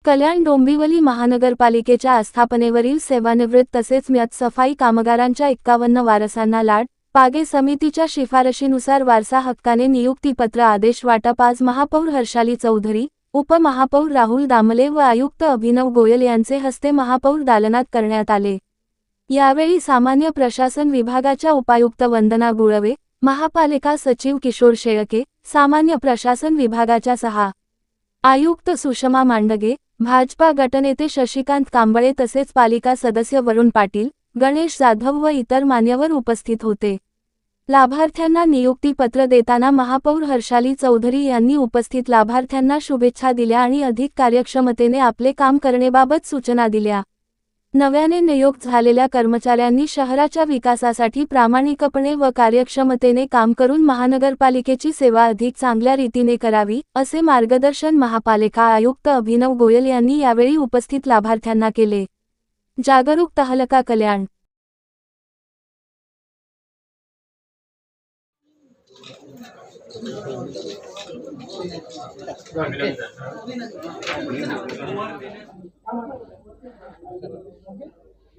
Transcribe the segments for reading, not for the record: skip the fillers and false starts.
कल्याण डोंबिवली महानगरपालिकेच्या आस्थापनेवरील सेवानिवृत्त तसेच म्यात सफाई कामगारांच्या 51 वारसांना लाड पागे समितीच्या शिफारशीनुसार वारसा हक्काने नियुक्तीपत्र आदेश वाटप आज महापौर हर्षाली चौधरी, उपमहापौर राहुल दामले व आयुक्त अभिनव गोयल यांचे हस्ते महापौर दालनात करण्यात आले। यावेळी सामान्य प्रशासन विभागाच्या उपायुक्त वंदना गुळवे, महापालिका सचिव किशोर शेळके, सामान्य प्रशासन विभागाच्या 6 आयुक्त सुषमा मांडगे, भाजपा गटनेते शशिकांत कांबळे तसेच पालिका सदस्य वरुण पाटील, गणेश जाधव व इतर मान्यवर उपस्थित होते। लाभार्थ्यांना नियुक्तीपत्र देताना महापौर हर्षाली चौधरी यांनी उपस्थित लाभार्थ्यांना शुभेच्छा दिल्या आणि अधिक कार्यक्षमतेने आपले काम करण्याबाबत सूचना दिल्या। नव्याने नियुक्त झालेल्या कर्मचाऱ्यांनी शहराच्या विकासासाठी प्रामाणिकपणे व कार्यक्षमतेने काम करून महानगरपालिकेची सेवा अधिक चांगल्या रीतीने करावी, असे मार्गदर्शन महापालिका आयुक्त अभिनव गोयल यांनी यावेळी उपस्थित लाभार्थ्यांना केले। जागरूक तहलका कल्याण।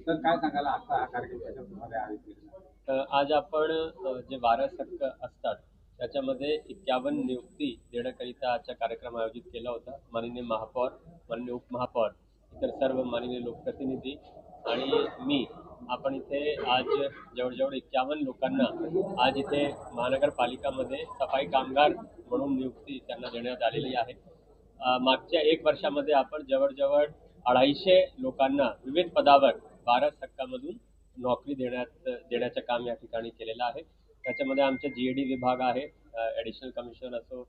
तर काय सांगाल आता हा कार्यक्रम त्याच्यामध्ये आयोजित केला? आज आपण जे वारस हक्क असतात त्याच्यामध्ये 51 नियुक्ती देण्याकरिता आजचा कार्यक्रम आयोजित केला होता। माननीय महापौर, माननीय उपमहापौर, इतर सर्व माननीय लोकप्रतिनिधी आणि मी आपण इथे आज जवळजवळ 51 लोकांना आज इथे महानगरपालिकामध्ये सफाई कामगार म्हणून नियुक्ती त्यांना देण्यात आलेली आहे। मागच्या 1 वर्षामध्ये आपण जवळजवळ 250 लोकांना विविध पदावर वारस हक्कामधून नोकरी देण्याचं काम या ठिकाणी केलेलं आहे। त्याच्यामध्ये आमचे GAD विभाग आहे, ॲडिशनल कमिशनर असो,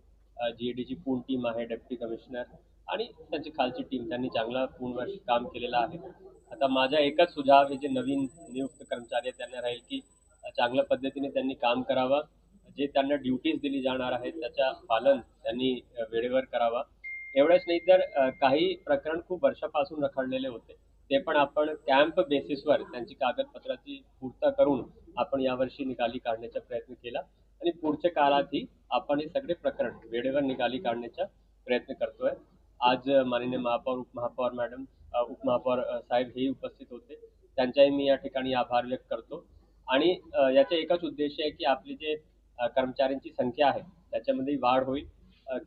GADची पूर्ण टीम आहे, डेप्युटी कमिशनर आणि त्यांची खालची टीम, त्यांनी चांगला पूर्ण वर्ष काम केलेलं आहे। आता माझा एकच सुझाव हे जे नवीन नियुक्त कर्मचारी आहेत त्यांना राहील की चांगल्या पद्धतीने त्यांनी काम करावं, जे त्यांना ड्युटीज दिली जाणार आहेत त्याचा पालन त्यांनी वेळेवर करावा। एवढंच नाही तर काही प्रकरण खूप वर्षापासून रखडलेले होते ते पण आपण कॅम्प बेसिसवर त्यांची कागदपत्राची पूर्तता करून आपण यावर्षी निकाली काढण्याचा प्रयत्न केला आणि पुढच्या काळातही आपण हे सगळे प्रकरण वेळेवर निकाली काढण्याचा प्रयत्न करतोय। आज माननीय महापौर, उपमहापौर मॅडम, उपमहापौर साहेब हे उपस्थित होते, त्यांचाही मी या ठिकाणी आभार व्यक्त करतो आणि याचा एकच उद्देश आहे की आपली जे कर्मचाऱ्यांची संख्या आहे त्याच्यामध्ये वाढ होईल,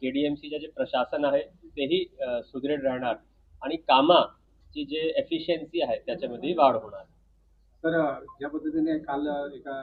KDMCचे जे प्रशासन आहे तेही सुदृढ राहणार आणि कामाची जे एफिशियन्सी आहे त्याच्यामध्ये वाढ होणार। तर ज्या पद्धतीने काल एका